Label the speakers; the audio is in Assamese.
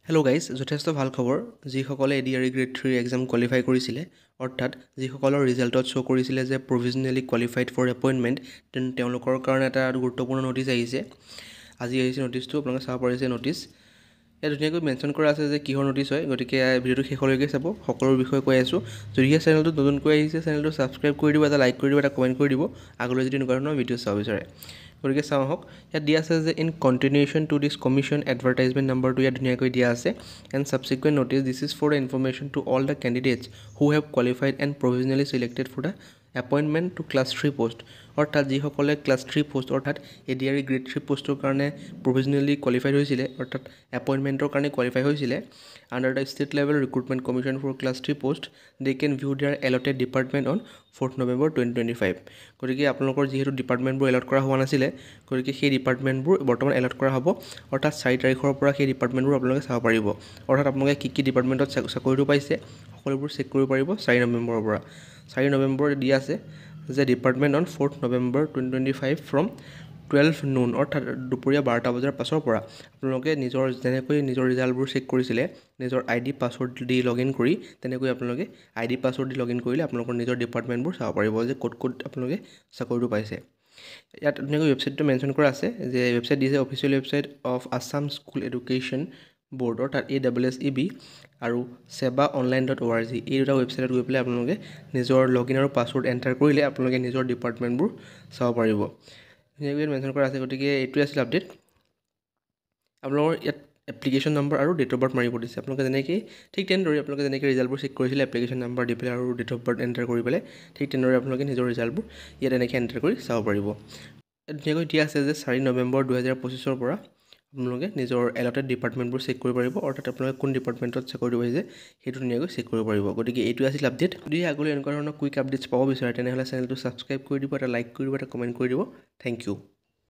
Speaker 1: হেল্ল' গাইজ, যথেষ্ট ভাল খবৰ। যিসকলে এডিআৰই গ্ৰেড 3 এক্সাম কোৱালিফাই কৰিছিলে, অৰ্থাৎ যিসকলৰ ৰিজাল্টত শ্ব' কৰিছিলে যে প্ৰভিজনেলি কোৱালিফাইড ফৰ এপইণ্টমেণ্ট, তেওঁলোকৰ কাৰণে এটা গুৰুত্বপূৰ্ণ নটিছ আহিছে। আজি আহিছে নটিছটো, আপোনালোকে চাব পাৰিছে নটিছ। ইয়াত ধুনীয়াকৈ মেনশ্যন কৰা আছে যে কিহৰ নটিছ হয়, গতিকে ভিডিঅ'টো শেষলৈকে চাব। সকলো বিষয়ে কৈ আছোঁ। যদিহে চেনেলটো নতুনকৈ আহিছে, চেনেলটো ছাবস্ক্ৰাইব কৰি দিব, এটা লাইক কৰি দিব, এটা কমেণ্ট কৰি দিব, আগলৈ যদি এনেকুৱা ধৰণৰ ভিডিঅ' চাব বিচাৰে। গতিকে চাওঁ আহক। ইয়াত দিয়া আছে যে in continuation to this commission advertisement নাম্বাৰটো ইয়াত ধুনীয়াকৈ দিয়া আছে। And subsequent notice this is for the information to all the candidates who have qualified and provisionally selected for the appointment to class 3 post. অৰ্থাৎ যিসকলে ক্লাছ 3 পোষ্ট অৰ্থাৎ এডিআৰই গ্ৰেড 3 পোষ্টৰ কাৰণে প্ৰভিজনেলি কোৱালিফাইড হৈছিলে, অৰ্থাৎ এপইণ্টমেণ্টৰ কাৰণে কোৱালিফাই হৈছিলে under the state level recruitment commission for class 3 post, they can view their allotted department on 4 November 2025। গতিকে আপোনালোকৰ যিহেতু ডিপাৰ্টমেণ্টবোৰ এলট কৰা হোৱা নাছিলে, গতিকে সেই ডিপাৰ্টমেণ্টবোৰ বৰ্তমান এলট কৰা হ'ব। অৰ্থাৎ 4 তাৰিখৰ পৰা সেই ডিপাৰ্টমেণ্টবোৰ আপোনালোকে চাব পাৰিব। অৰ্থাৎ আপোনালোকে কি ডিপাৰ্টমেণ্টত চাকৰিটো পাইছে সকলোবোৰ চেক কৰিব পাৰিব 4 নৱেম্বৰৰ পৰা। 4 নৱেম্বৰ দিয়া আছে যে department on 4 November 2025 from 12 noon, অৰ্থাৎ দুপৰীয়া 12টা বজাৰ পাছৰ পৰা আপোনালোকে যেনেকৈ নিজৰ ৰিজাল্টবোৰ চেক কৰিছিলে নিজৰ ID password the log in কৰি, তেনেকৈ আপোনালোকে ID password the log in কৰিলে আপোনালোকৰ নিজৰ ডিপাৰ্টমেণ্টবোৰ চাব পাৰিব যে ক'ত আপোনালোকে চাকৰিটো পাইছে। ইয়াত ধুনীয়াকৈ ৱেবছাইটটো মেনশ্যন কৰা আছে যে ৱেবছাইট দিছে official website of Assam school education board, অৰ্থাৎ ASSEB আৰু seva.online.org। এই দুটা ৱেবছাইটত গৈ পেলাই আপোনালোকে নিজৰ লগ ইন আৰু পাছৱৰ্ড এণ্টাৰ কৰিলে আপোনালোকে নিজৰ ডিপাৰ্টমেণ্টবোৰ চাব পাৰিব। ধুনীয়াকৈ মেনশ্যন কৰা আছে। গতিকে এইটোৱে আছিল আপডেট। আপোনালোকৰ ইয়াত এপ্লিকেশ্যন নম্বৰ আৰু ডেট অফ বাৰ্থ মাৰিব দিছে। আপোনালোকে যেনেকৈ ঠিক তেনেদৰে আপোনালোকে যেনেকৈ ৰিজাল্টবোৰ চেক কৰিছিলে এপ্লিকেশ্যন নম্বৰ দি পেলাই আৰু ডেট অফ বাৰ্থ এণ্টাৰ কৰি পেলাই, ঠিক তেনেদৰে আপোনালোকে নিজৰ ৰিজাল্টবোৰ ইয়াত এনেকৈ এণ্টাৰ কৰি চাব পাৰিব। ধুনীয়াকৈ দিয়া আছে যে 4 নৱেম্বৰ 2025 পৰা আপোনালোকে নিজৰ এলটেড ডিপাৰ্টমেণ্টবোৰ চেক কৰিব পাৰিব। অৰ্থাৎ আপোনালোকে কোন ডিপাৰ্টমেণ্টত চাকৰিটো পাইছে সেইটো ধুনীয়াকৈ চেক কৰিব পাৰিব। গতিকে এইটো আছিল আপডেট। যদি আগলৈ এনেকুৱা ধৰণৰ কুইক আপডেটছ পাব বিচাৰে তেনেহ'লে চেনেলটো ছাবস্ক্ৰাইব কৰি দিব, এটা লাইক কৰি দিব, এটা কমেণ্ট কৰি দিব। Thank U.